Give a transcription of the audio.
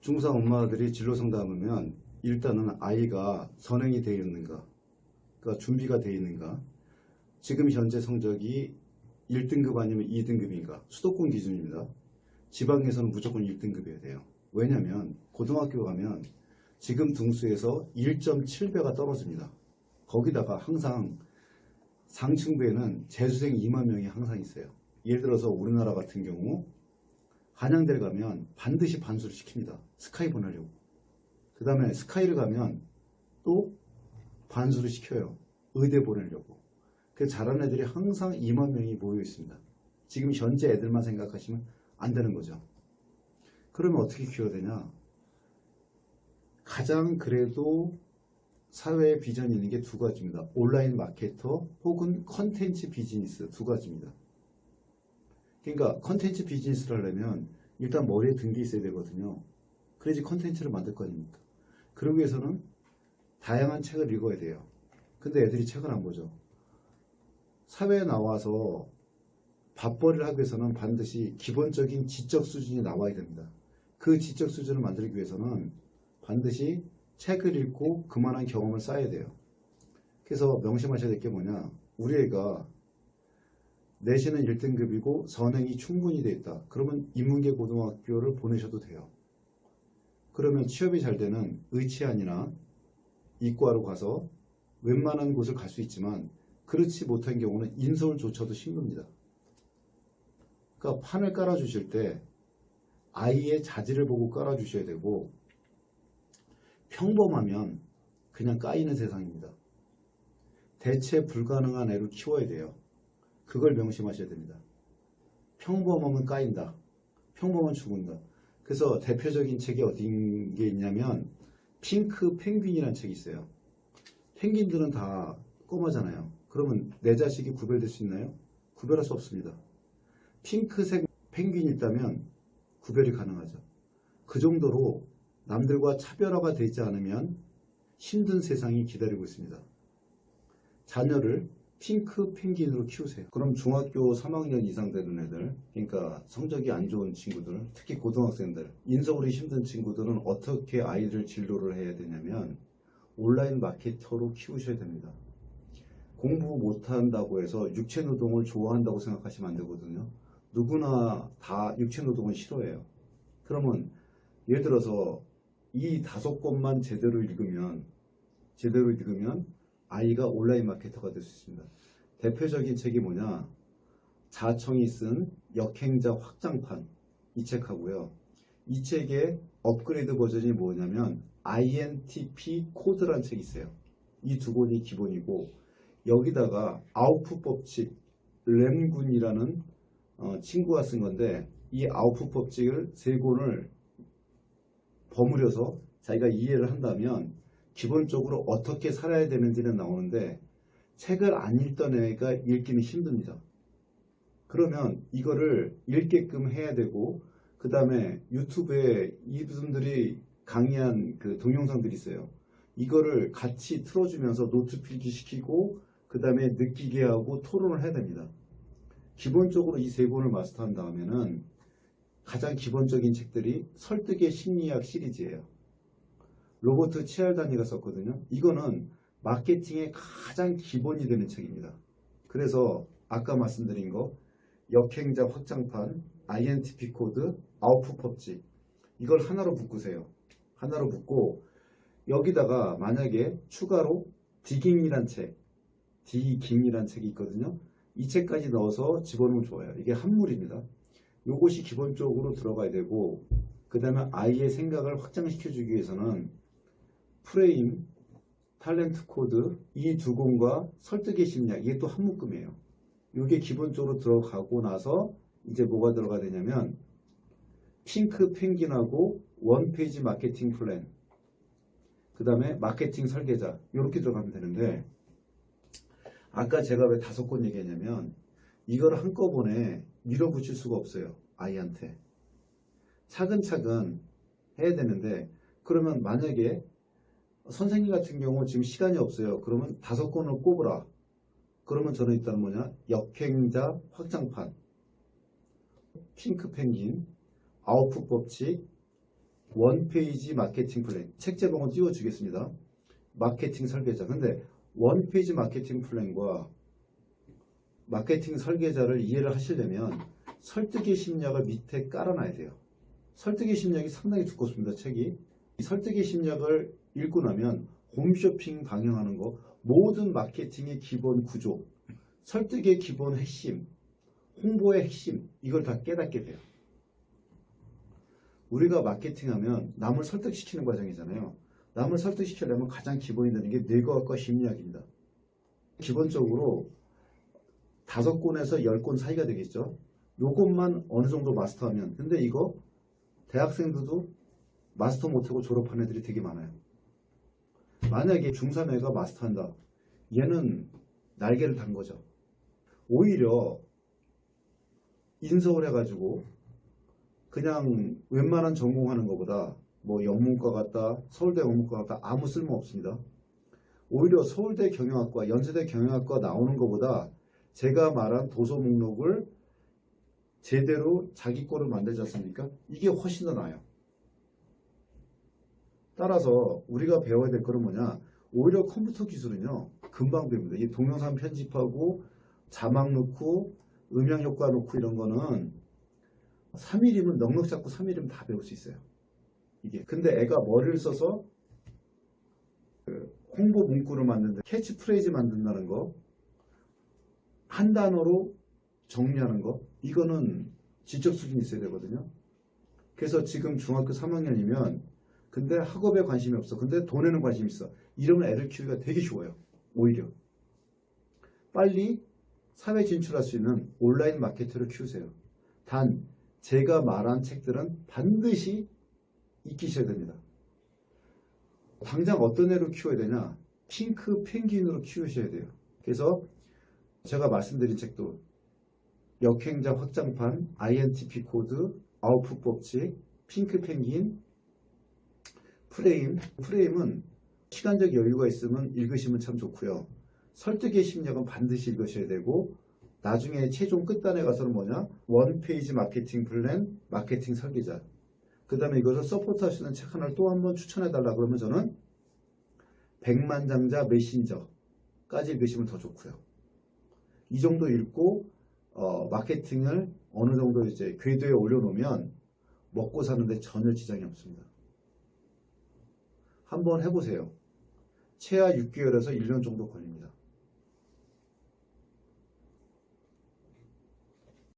중상 엄마들이 진로 상담하면 일단은 아이가 선행이 되어 있는가, 그러니까 준비가 되어 있는가, 지금 현재 성적이 1등급 아니면 2등급인가, 수도권 기준입니다. 지방에서는 무조건 1등급이어야 돼요. 왜냐하면 고등학교 가면 지금 등수에서 1.7배가 떨어집니다. 거기다가 항상 상층부에는 재수생 2만 명이 항상 있어요. 예를 들어서 우리나라 같은 경우 한양대를 가면 반드시 반수를 시킵니다. 스카이 보내려고. 그 다음에 스카이를 가면 또 반수를 시켜요. 의대 보내려고. 그래서 잘하는 애들이 항상 2만 명이 모여 있습니다. 지금 현재 애들만 생각하시면 안 되는 거죠. 그러면 어떻게 키워야 되냐? 가장 그래도 사회에 비전이 있는 게 두 가지입니다. 온라인 마케터 혹은 컨텐츠 비즈니스 두 가지입니다. 그러니까 컨텐츠 비즈니스를 하려면 일단 머리에 든 게 있어야 되거든요. 그래야지 컨텐츠를 만들 거 아닙니까? 그러기 위해서는 다양한 책을 읽어야 돼요. 근데 애들이 책을 안 보죠. 사회에 나와서 밥벌이를 하기 위해서는 반드시 기본적인 지적 수준이 나와야 됩니다. 그 지적 수준을 만들기 위해서는 반드시 책을 읽고 그만한 경험을 쌓아야 돼요. 그래서 명심하셔야 될 게 뭐냐, 우리 애가 내신은 1등급이고 선행이 충분히 돼 있다. 그러면 인문계 고등학교를 보내셔도 돼요. 그러면 취업이 잘 되는 의치안이나 이과로 가서 웬만한 곳을 갈 수 있지만 그렇지 못한 경우는 인서울조차도 힘듭니다. 그러니까 판을 깔아주실 때 아이의 자질을 보고 깔아주셔야 되고, 평범하면 그냥 까이는 세상입니다. 대체 불가능한 애를 키워야 돼요. 그걸 명심하셔야 됩니다. 평범하면 까인다. 평범하면 죽는다. 그래서 대표적인 책이 어딘 게 있냐면 핑크 펭귄이라는 책이 있어요. 펭귄들은 다 꼬마잖아요. 그러면 내 자식이 구별될 수 있나요? 구별할 수 없습니다. 핑크색 펭귄이 있다면 구별이 가능하죠. 그 정도로 남들과 차별화가 되지 않으면 힘든 세상이 기다리고 있습니다. 자녀를 핑크 펭귄으로 키우세요. 그럼 중학교 3학년 이상 되는 애들, 그러니까 성적이 안 좋은 친구들, 특히 고등학생들, 인서울이 힘든 친구들은 어떻게 아이들 진로를 해야 되냐면 온라인 마케터로 키우셔야 됩니다. 공부 못한다고 해서 육체노동을 좋아한다고 생각하시면 안 되거든요. 누구나 다 육체노동은 싫어해요. 그러면 예를 들어서 이 5권만 제대로 읽으면 아이가 온라인 마케터가 될 수 있습니다. 대표적인 책이 뭐냐? 자청이 쓴 역행자 확장판, 이 책하고요. 이 책의 업그레이드 버전이 뭐냐면 INTP 코드라는 책이 있어요. 이 두 권이 기본이고, 여기다가 아우프 법칙, 램군이라는 친구가 쓴 건데, 이 아우프 법칙을 3권을 버무려서 자기가 이해를 한다면 기본적으로 어떻게 살아야 되는지는 나오는데, 책을 안 읽던 애가 읽기는 힘듭니다. 그러면 이거를 읽게끔 해야 되고, 그 다음에 유튜브에 이분들이 강의한 그 동영상들이 있어요. 이거를 같이 틀어주면서 노트 필기 시키고, 그 다음에 느끼게 하고 토론을 해야 됩니다. 기본적으로 이 3권을 마스터한 다음에는 가장 기본적인 책들이 설득의 심리학 시리즈예요. 로버트 치알다니가 썼거든요. 이거는 마케팅의 가장 기본이 되는 책입니다. 그래서 아까 말씀드린 거, 역행자 확장판, INTP 코드, 아우프 법칙, 이걸 하나로 묶으세요. 하나로 묶고 여기다가 만약에 추가로 디깅이란 책, 디깅이란 책이 있거든요. 이 책까지 넣어서 집어넣으면 좋아요. 이게 한물입니다. 요것이 기본적으로 들어가야 되고, 그 다음에 아이의 생각을 확장시켜주기 위해서는 프레임, 탤런트 코드, 이 2권과 설득의 심리학, 이게 또 한 묶음이에요. 이게 기본적으로 들어가고 나서 이제 뭐가 들어가야 되냐면 핑크 펭귄하고 원페이지 마케팅 플랜, 그 다음에 마케팅 설계자, 이렇게 들어가면 되는데, 아까 제가 왜 5권 얘기했냐면 이걸 한꺼번에 밀어붙일 수가 없어요. 아이한테 차근차근 해야 되는데, 그러면 만약에 선생님 같은 경우 지금 시간이 없어요. 그러면 5권을 꼽으라. 그러면 저는 일단 뭐냐, 역행자 확장판, 핑크 펭귄, 아우프 법칙, 원페이지 마케팅 플랜. 책 제목은 띄워주겠습니다. 마케팅 설계자. 근데 원페이지 마케팅 플랜과 마케팅 설계자를 이해를 하시려면 설득의 심리학을 밑에 깔아놔야 돼요. 설득의 심리학이 상당히 두껍습니다. 책이. 이 설득의 심리학을 읽고 나면 홈쇼핑 방향하는 거, 모든 마케팅의 기본 구조, 설득의 기본 핵심, 홍보의 핵심, 이걸 다 깨닫게 돼요. 우리가 마케팅하면 남을 설득시키는 과정이잖아요. 남을 설득시키려면 가장 기본이 되는 게 뇌과학과 심리학입니다. 기본적으로 5권에서 10권 사이가 되겠죠. 요것만 어느 정도 마스터하면, 근데 이거 대학생들도 마스터 못하고 졸업한 애들이 되게 많아요. 만약에 중3애가 마스터한다. 얘는 날개를 단 거죠. 오히려 인서울 해가지고 그냥 웬만한 전공하는 것보다 뭐 영문과 같다, 서울대 영문과 같다 아무 쓸모 없습니다. 오히려 서울대 경영학과, 연세대 경영학과 나오는 것보다 제가 말한 도서 목록을 제대로 자기 거로 만들지 않습니까? 이게 훨씬 더 나아요. 따라서 우리가 배워야 될 거는 뭐냐? 오히려 컴퓨터 기술은요, 금방 배웁니다. 이 동영상 편집하고 자막 넣고 음향 효과 넣고 이런 거는 3일이면 넉넉 잡고 3일이면 다 배울 수 있어요. 이게. 근데 애가 머리를 써서 그 홍보 문구를 만든다, 캐치프레이즈 만든다는 거, 한 단어로 정리하는 거, 이거는 지적 수준이 있어야 되거든요. 그래서 지금 중학교 3학년이면 근데 학업에 관심이 없어. 근데 돈에는 관심이 있어. 이러면 애들 키우기가 되게 쉬워요. 오히려. 빨리 사회 진출할 수 있는 온라인 마케터를 키우세요. 단 제가 말한 책들은 반드시 익히셔야 됩니다. 당장 어떤 애로 키워야 되냐? 핑크 펭귄으로 키우셔야 돼요. 그래서 제가 말씀드린 책도 역행자 확장판, INTP 코드, 아웃풋 법칙, 핑크 펭귄, 프레임은 시간적 여유가 있으면 읽으시면 참 좋고요. 설득의 심리학은 반드시 읽으셔야 되고, 나중에 최종 끝단에 가서는 뭐냐? 원페이지 마케팅 플랜, 마케팅 설계자. 그 다음에 이것을 서포트할 수 있는 책 하나를 또 한 번 추천해달라 그러면 저는 백만장자 메신저까지 읽으시면 더 좋고요. 이 정도 읽고 마케팅을 어느 정도 이제 궤도에 올려놓으면 먹고 사는데 전혀 지장이 없습니다. 한번 해보세요. 최하 6개월에서 1년 정도 걸립니다.